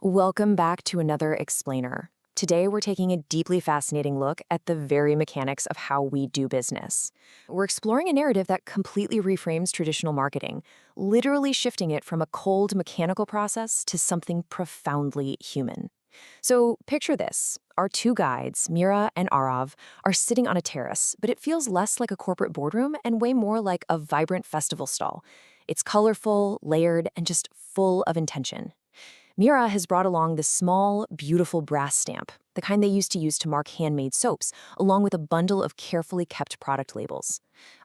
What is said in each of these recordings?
Welcome back to another explainer. Today, we're taking a deeply fascinating look at the very mechanics of how we do business. We're exploring a narrative that completely reframes traditional marketing, literally shifting it from a cold mechanical process to something profoundly human. So picture this. Our two guides, Mira and Arav, are sitting on a terrace, but it feels less like a corporate boardroom and way more like a vibrant festival stall. It's colorful, layered, and just full of intention. Mira has brought along this small, beautiful brass stamp, the kind they used to use to mark handmade soaps, along with a bundle of carefully kept product labels.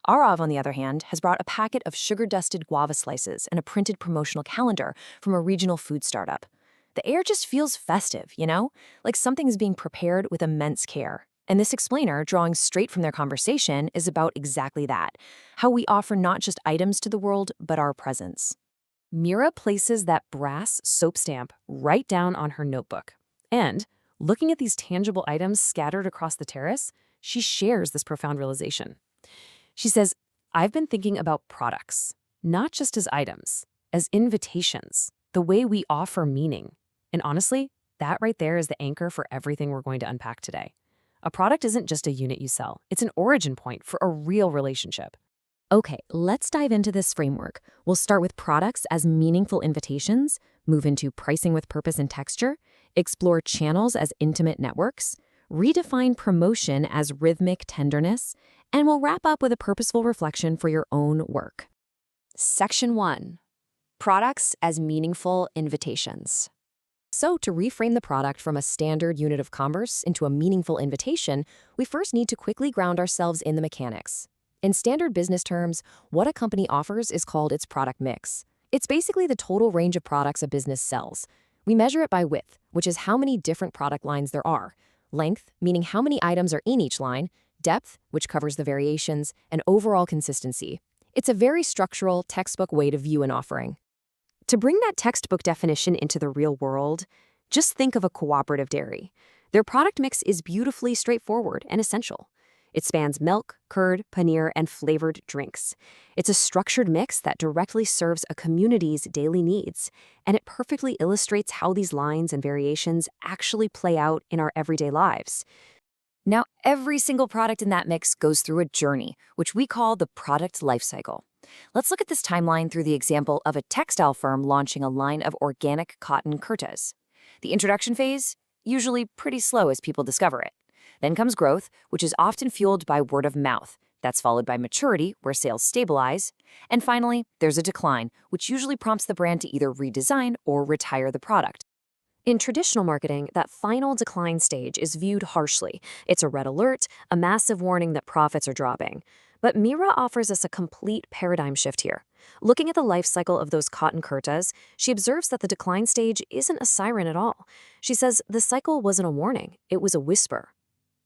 Arav, on the other hand, has brought a packet of sugar-dusted guava slices and a printed promotional calendar from a regional food startup. The air just feels festive, like something is being prepared with immense care. And this explainer, drawing straight from their conversation, is about exactly that, how we offer not just items to the world, but our presence. Mira places that brass soap stamp right down on her notebook. And, looking at these tangible items scattered across the terrace, she shares this profound realization. She says, I've been thinking about products, not just as items, as invitations, the way we offer meaning. And honestly, that right there is the anchor for everything we're going to unpack today. A product isn't just a unit you sell, it's an origin point for a real relationship. Okay, let's dive into this framework. We'll start with products as meaningful invitations, move into pricing with purpose and texture, explore channels as intimate networks, redefine promotion as rhythmic tenderness, and we'll wrap up with a purposeful reflection for your own work. Section 1. Products as meaningful invitations. So to reframe the product from a standard unit of commerce into a meaningful invitation, we first need to quickly ground ourselves in the mechanics. In standard business terms, what a company offers is called its product mix. It's basically the total range of products a business sells. We measure it by width, which is how many different product lines there are. Length, meaning how many items are in each line. Depth, which covers the variations. And overall consistency. It's a very structural, textbook way to view an offering. To bring that textbook definition into the real world, just think of a cooperative dairy. Their product mix is beautifully straightforward and essential. It spans milk, curd, paneer, and flavored drinks. It's a structured mix that directly serves a community's daily needs, and it perfectly illustrates how these lines and variations actually play out in our everyday lives. Now, every single product in that mix goes through a journey, which we call the product lifecycle. Let's look at this timeline through the example of a textile firm launching a line of organic cotton kurtas. The introduction phase? Usually pretty slow as people discover it. Then comes growth, which is often fueled by word of mouth. That's followed by maturity, where sales stabilize. And finally, there's a decline, which usually prompts the brand to either redesign or retire the product. In traditional marketing, that final decline stage is viewed harshly. It's a red alert, a massive warning that profits are dropping. But Mira offers us a complete paradigm shift here. Looking at the life cycle of those cotton kurtas, she observes that the decline stage isn't a siren at all. She says the cycle wasn't a warning, it was a whisper.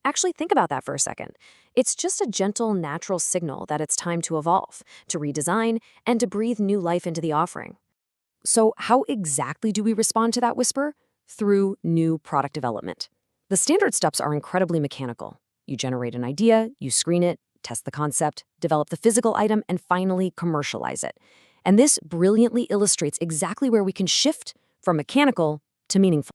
Actually, think about that for a second. It's just a gentle, natural signal that it's time to evolve, to redesign, and to breathe new life into the offering. So how exactly do we respond to that whisper? Through new product development. The standard steps are incredibly mechanical. You generate an idea, you screen it, test the concept, develop the physical item, and finally commercialize it. And this brilliantly illustrates exactly where we can shift from mechanical to meaningful.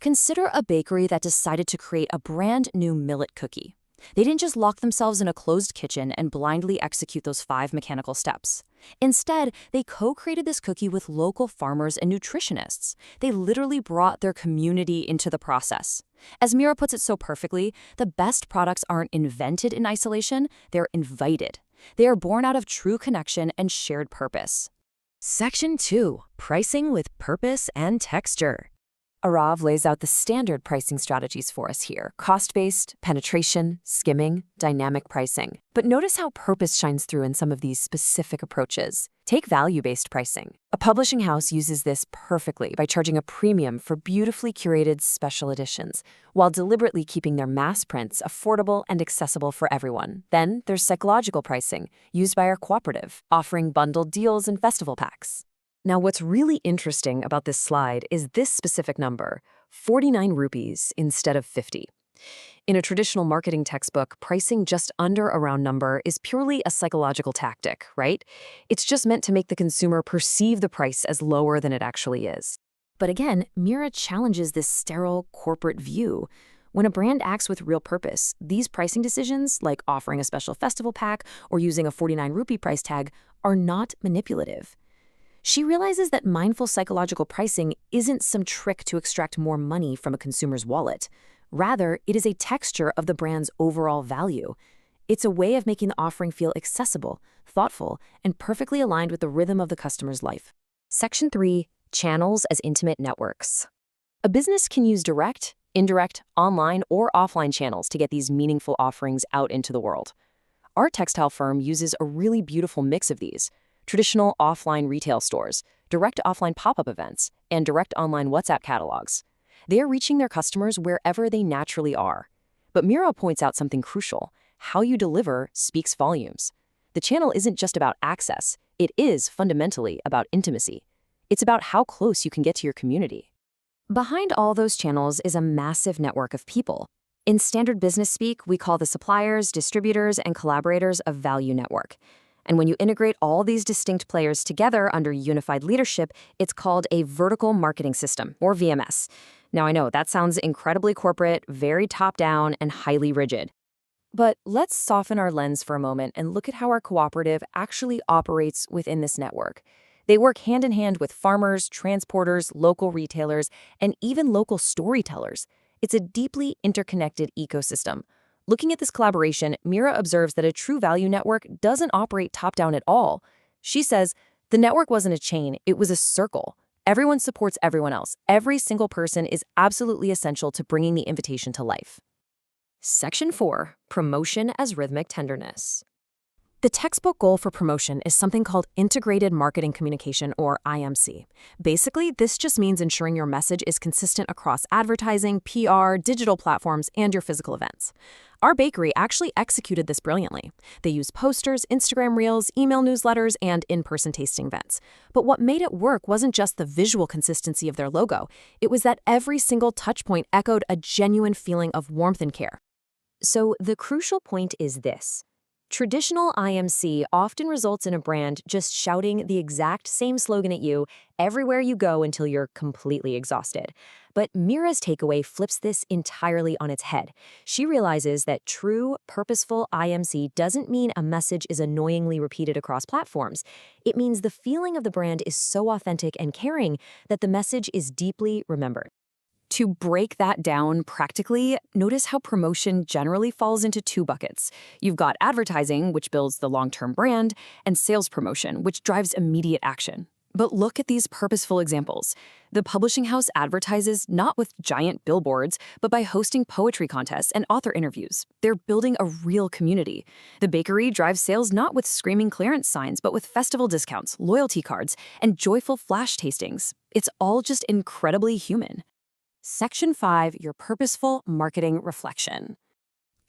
Consider a bakery that decided to create a brand new millet cookie. They didn't just lock themselves in a closed kitchen and blindly execute those 5 mechanical steps. Instead, they co-created this cookie with local farmers and nutritionists. They literally brought their community into the process. As Mira puts it so perfectly, the best products aren't invented in isolation, they're invited. They are born out of true connection and shared purpose. Section 2. Pricing with purpose and texture. Arav lays out the standard pricing strategies for us here: cost-based, penetration, skimming, dynamic pricing. But notice how purpose shines through in some of these specific approaches. Take value-based pricing. A publishing house uses this perfectly by charging a premium for beautifully curated special editions, while deliberately keeping their mass prints affordable and accessible for everyone. Then there's psychological pricing, used by our cooperative, offering bundled deals and festival packs. Now, what's really interesting about this slide is this specific number, 49 rupees instead of 50. In a traditional marketing textbook, pricing just under a round number is purely a psychological tactic, right? It's just meant to make the consumer perceive the price as lower than it actually is. But again, Mira challenges this sterile corporate view. When a brand acts with real purpose, these pricing decisions, like offering a special festival pack or using a 49 rupee price tag, are not manipulative. She realizes that mindful psychological pricing isn't some trick to extract more money from a consumer's wallet. Rather, it is a texture of the brand's overall value. It's a way of making the offering feel accessible, thoughtful, and perfectly aligned with the rhythm of the customer's life. Section 3. Channels as intimate networks. A business can use direct, indirect, online, or offline channels to get these meaningful offerings out into the world. Our textile firm uses a really beautiful mix of these: traditional offline retail stores, direct offline pop-up events, and direct online WhatsApp catalogs. They are reaching their customers wherever they naturally are. But Mira points out something crucial: how you deliver speaks volumes. The channel isn't just about access, it is fundamentally about intimacy. It's about how close you can get to your community. Behind all those channels is a massive network of people. In standard business speak, we call the suppliers, distributors, and collaborators a value network. And when you integrate all these distinct players together under unified leadership, it's called a vertical marketing system, or VMS. Now, I know that sounds incredibly corporate, very top-down, and highly rigid. But let's soften our lens for a moment and look at how our cooperative actually operates within this network. They work hand in hand with farmers, transporters, local retailers, and even local storytellers. It's a deeply interconnected ecosystem. Looking at this collaboration, Mira observes that a true value network doesn't operate top-down at all. She says, the network wasn't a chain, it was a circle. Everyone supports everyone else. Every single person is absolutely essential to bringing the invitation to life. Section 4. Promotion as rhythmic tenderness. The textbook goal for promotion is something called Integrated Marketing Communication, or IMC. Basically, this just means ensuring your message is consistent across advertising, PR, digital platforms, and your physical events. Our bakery actually executed this brilliantly. They used posters, Instagram reels, email newsletters, and in-person tasting events. But what made it work wasn't just the visual consistency of their logo. It was that every single touchpoint echoed a genuine feeling of warmth and care. So the crucial point is this. Traditional IMC often results in a brand just shouting the exact same slogan at you everywhere you go until you're completely exhausted. But Mira's takeaway flips this entirely on its head. She realizes that true, purposeful IMC doesn't mean a message is annoyingly repeated across platforms. It means the feeling of the brand is so authentic and caring that the message is deeply remembered. To break that down practically, notice how promotion generally falls into two buckets. You've got advertising, which builds the long-term brand, and sales promotion, which drives immediate action. But look at these purposeful examples. The publishing house advertises not with giant billboards, but by hosting poetry contests and author interviews. They're building a real community. The bakery drives sales not with screaming clearance signs, but with festival discounts, loyalty cards, and joyful flash tastings. It's all just incredibly human. Section 5. Your purposeful marketing reflection.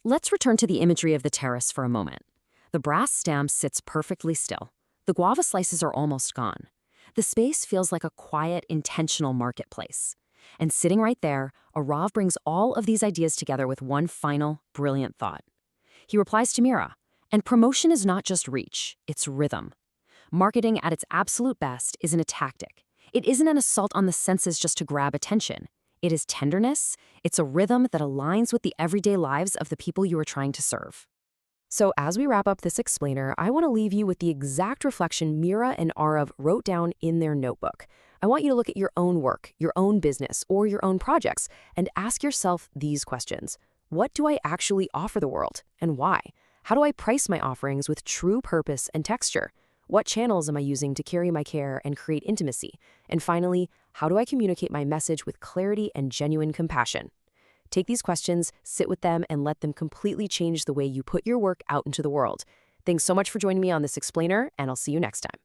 Let's return to the imagery of the terrace for a moment. The brass stamp sits perfectly still. The guava slices are almost gone. The space feels like a quiet, intentional marketplace. And sitting right there, Arav brings all of these ideas together with one final, brilliant thought. He replies to Mira, and promotion is not just reach, it's rhythm. Marketing at its absolute best isn't a tactic. It isn't an assault on the senses just to grab attention. It is tenderness. It's a rhythm that aligns with the everyday lives of the people you are trying to serve. So as we wrap up this explainer, I want to leave you with the exact reflection Mira and Arav wrote down in their notebook. I want you to look at your own work, your own business, or your own projects, and ask yourself these questions. What do I actually offer the world, and why? How do I price my offerings with true purpose and texture? What channels am I using to carry my care and create intimacy? And finally, how do I communicate my message with clarity and genuine compassion? Take these questions, sit with them, and let them completely change the way you put your work out into the world. Thanks so much for joining me on this explainer, and I'll see you next time.